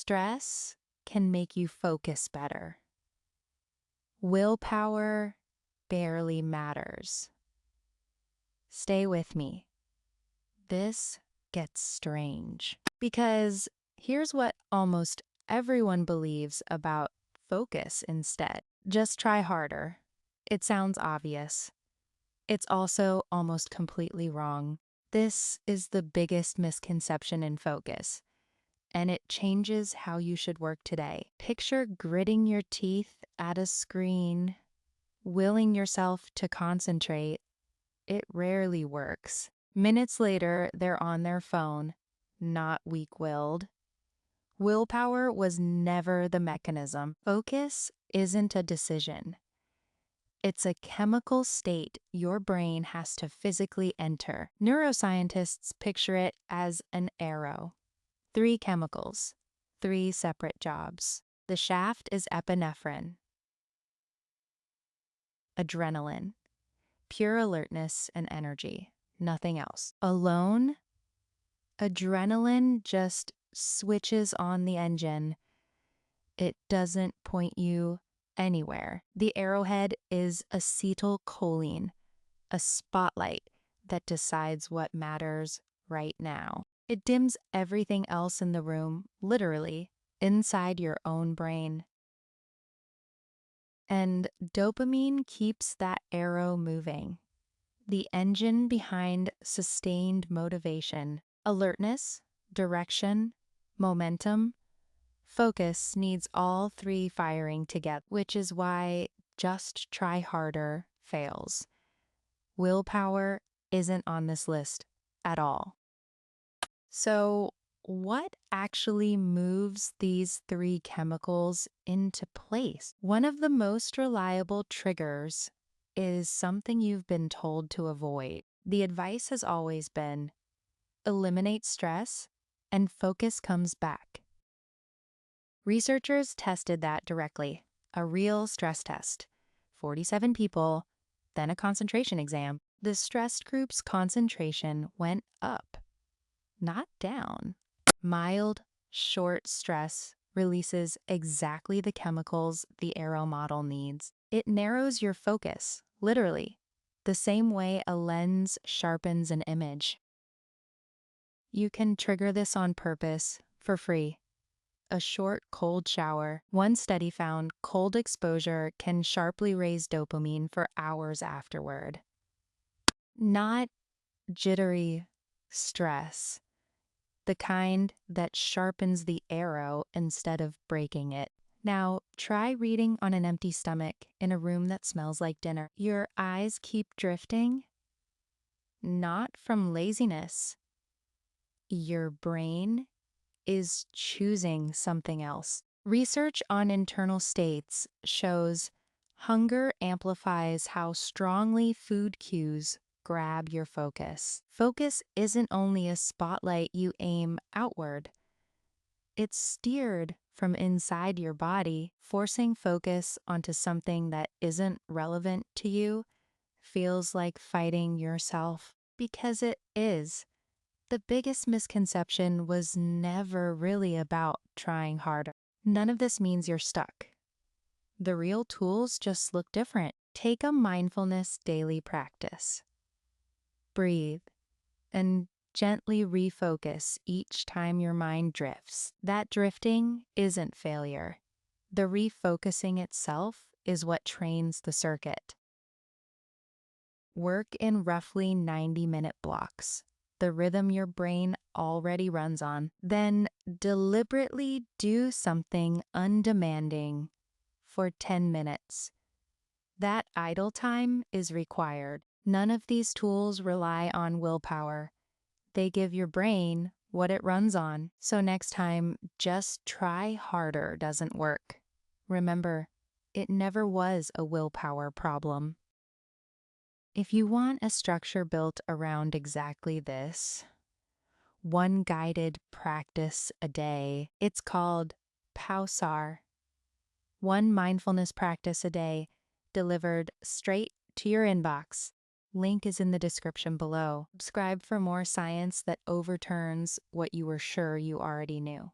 Stress can make you focus better. Willpower barely matters. Stay with me. This gets strange. Because here's what almost everyone believes about focus instead. Just try harder. It sounds obvious. It's also almost completely wrong. This is the biggest misconception in focus, and it changes how you should work today. Picture gritting your teeth at a screen, willing yourself to concentrate. It rarely works. Minutes later, they're on their phone, not weak-willed. Willpower was never the mechanism. Focus isn't a decision. It's a chemical state your brain has to physically enter. Neuroscientists picture it as an arrow. 3 chemicals, 3 separate jobs. The shaft is epinephrine, adrenaline, pure alertness and energy, nothing else. Alone, adrenaline just switches on the engine. It doesn't point you anywhere. The arrowhead is acetylcholine, a spotlight that decides what matters right now. It dims everything else in the room, literally, inside your own brain. And dopamine keeps that arrow moving. The engine behind sustained motivation, alertness, direction, momentum. Focus needs all 3 firing together, which is why just try harder fails. Willpower isn't on this list at all. So, what actually moves these 3 chemicals into place? One of the most reliable triggers is something you've been told to avoid. The advice has always been eliminate stress and focus comes back. Researchers tested that directly, a real stress test. 47 people, then a concentration exam. The stressed group's concentration went up, not down. Mild, short stress releases exactly the chemicals the arrow model needs. It narrows your focus, literally, the same way a lens sharpens an image. You can trigger this on purpose for free. A short cold shower. One study found cold exposure can sharply raise dopamine for hours afterward. Not jittery stress, the kind that sharpens the arrow instead of breaking it. Now, try reading on an empty stomach in a room that smells like dinner. Your eyes keep drifting, not from laziness. Your brain is choosing something else. Research on internal states shows hunger amplifies how strongly food cues grab your focus. Focus isn't only a spotlight you aim outward. It's steered from inside your body. Forcing focus onto something that isn't relevant to you feels like fighting yourself, because it is. The biggest misconception was never really about trying harder. None of this means you're stuck. The real tools just look different. Take a mindfulness daily practice. Breathe and gently refocus each time your mind drifts. That drifting isn't failure. The refocusing itself is what trains the circuit. Work in roughly 90-minute blocks, the rhythm your brain already runs on. Then deliberately do something undemanding for 10 minutes. That idle time is required. None of these tools rely on willpower. They give your brain what it runs on. So next time, just try harder doesn't work. Remember, it never was a willpower problem. If you want a structure built around exactly this, one guided practice a day, it's called POWSAR. One mindfulness practice a day, delivered straight to your inbox. Link is in the description below. Subscribe for more science that overturns what you were sure you already knew.